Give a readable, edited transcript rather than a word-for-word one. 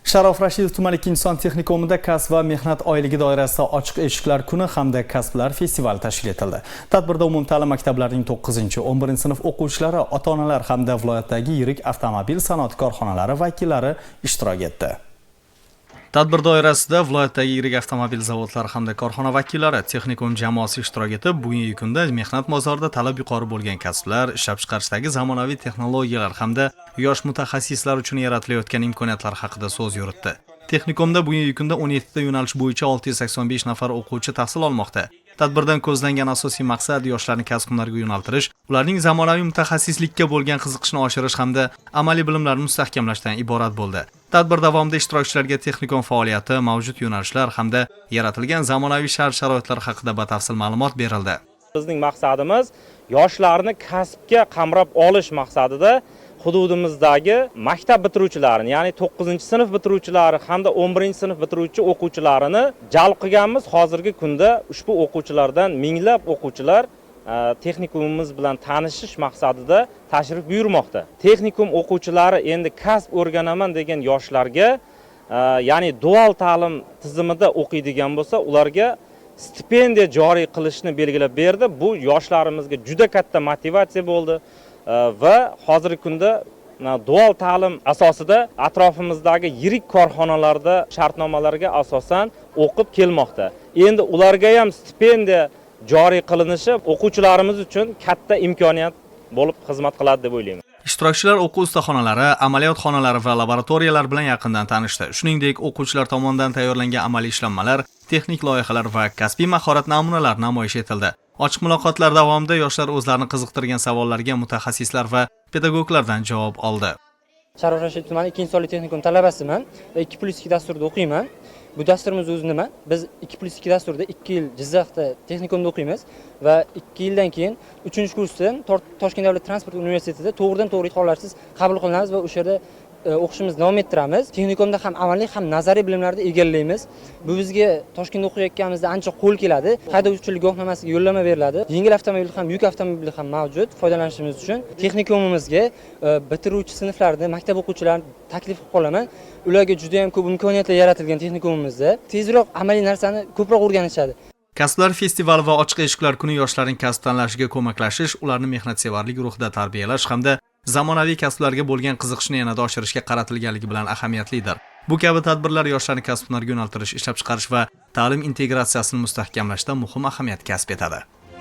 Sharof Rashidov tuman 2-son texnikumida kasb va mehnat oyligi doirasida ochiq eshiklar kuni hamda kasblar festivali tashkil etildi. Tadbirda umumta'lim maktablarining 9-11 sinf o'quvchilari, ota-onalar hamda viloyatdagi yirik avtomobil sanoati korxonalari vakillari ishtirok etdi. Tadbir doirasida viloyatdagi yirik avtomobil zavodlari hamda korxona vakillari, texnikum jamoasi ishtirok etib, bugungi kunda mehnat bozorida talab yuqori bo'lgan kasblar, ishlab chiqarishdagi zamonaviy texnologiyalar hamda yosh mutaxassislar uchun yaratilayotgan imkoniyatlar haqida so'z yuritdi. Texnikumda bugungi kunda 17 ta yo'nalish bo'yicha 685 nafar o'quvchi tahsil olmoqda. Tadbirdan ko'zlangan asosiy maqsad yoshlarni kasb-hunarga yo'naltirish, ularning zamonaviy mutaxassislikka bo'lgan qiziqishini oshirish hamda amaliy bilimlarini mustahkamlashdan iborat bo'ldi. Tadbir davomida ishtirokchilarga texnikum faoliyati, mavjud yo'nalishlar hamda yaratilgan zamonaviy shart-sharoitlar haqida batafsil ma'lumot berildi. Bizning maqsadimiz yoshlarni kasbga qamrab olish maqsadida hududimizdagi maktab bitiruvchilarini, ya'ni 9-sinf bitiruvchilari hamda 11-sinf bitiruvchi o'quvchilarini jalb qilganmiz. Hozirgi kunda ushbu o'quvchilardan minglab o'quvchilar texnikumimiz bilan tanishish maqsadida tashrif buyurmoqda. Texnikum o'quvchilari endi kasb o'rganaman degan yoshlarga, ya'ni dual ta'lim tizimida o'qiydigan bo'lsa, ularga stipendiya joriy qilishni belgilab berdi. Bu yoshlarimizga juda katta motivatsiya bo'ldi va hozirgi kunda dual ta'lim asosida atrofimizdagi yirik korxonalarda shartnomalarga asosan o'qib kelmoqda. Endi ularga ham stipendiya joriy qilinishi o'quvchilarimiz uchun katta imkoniyat bo'lib xizmat qiladi deb o'ylayman. Ishtirokchilar o'quv ustaxonalari, amaliyot xonalari va laboratoriyalar bilan yaqindan tanishdi. Shuningdek, o'quvchilar tomonidan tayyorlangan amaliy ishlanmalar, texnik loyihalar va kasbiy mahorat namunalari namoyish etildi. Ochiq muloqotlar davomida yoshlar o'zlarini qiziqtirgan savollarga mutaxassislar va pedagoglardan javob oldi. Sharof Rashidov tumani 2-sonli texnikum talabasiman va 2+2 dasturida o'qiyman. Bu dasturimiz o'zi nima? Biz 2+2 dasturida 2 yil Jizzaxda texnikumda o'qiymiz va 2 yildan keyin 3-kursdan Toshkent davlat transport universitetida to'g'ridan-to'g'ri xohlarsiz qabul qilinamiz va o'sha yerda o'qishimizni davom ettiramiz. Texnikumda ham amaliy ham nazariy bilimlarni egallaymiz. Bu bizga Toshkentda o'qiyotganimizda ancha qo'l keladi. Haydovchilik guvohnomasiga yo'llanma beriladi. Yengil avtomobil ham, yuk avtomobili ham mavjud foydalanishimiz uchun. Texnikumimizga bitiruvchi sinflarni, maktab o'quvchilarini taklif qilib qolaman. Ularga juda ham ko'p imkoniyatlar yaratilgan texnikumimizda. Tezroq amaliy narsani ko'proq o'rganishadi. Kasblar festivali va ochiq eshiklar kuni yoshlarning kasb tanlashiga ko'maklashish, ularni mehnatsevarlik ruhida tarbiyalash hamda zamonaviy kasblarga bo'lgan qiziqishni yanada oshirishga qaratilganligi bilan ahamiyatlidir. Bu kabi tadbirlar yoshlarni kasb-hunarga yo'naltirish, ishlab chiqarish va ta'lim integratsiyasini mustahkamlashda muhim ahamiyat kasb etadi.